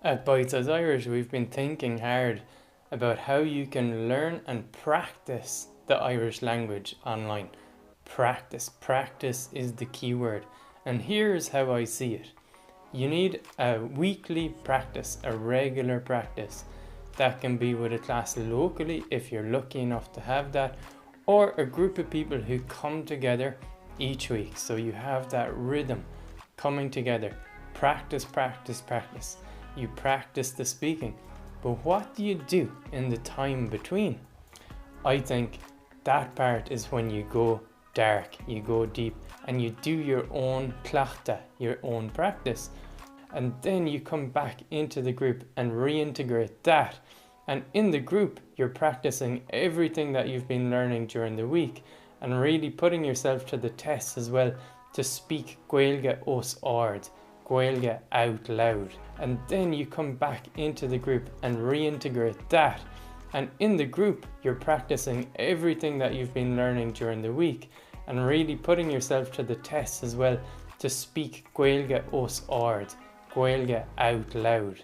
At Bites as Irish, we've been thinking hard about how you can learn and practice the Irish language online. Practice is the key word. And here's how I see it. You need a weekly practice, a regular practice. That can be with a class locally if you're lucky enough to have that, or a group of people who come together each week. So you have that rhythm coming together. Practice. You practice the speaking. But what do you do in the time between? I think that part is when you go dark, you go deep, and you do your own clachta, your own practice. And then you come back into the group and reintegrate that. And in the group, you're practicing everything that you've been learning during the week and really putting yourself to the test as well to speak Gaeilge os ard, Gaeilge out loud. And then you come back into the group and reintegrate that. And in the group, you're practicing everything that you've been learning during the week and really putting yourself to the test as well to speak Gaeilge os ard, Gaeilge out loud.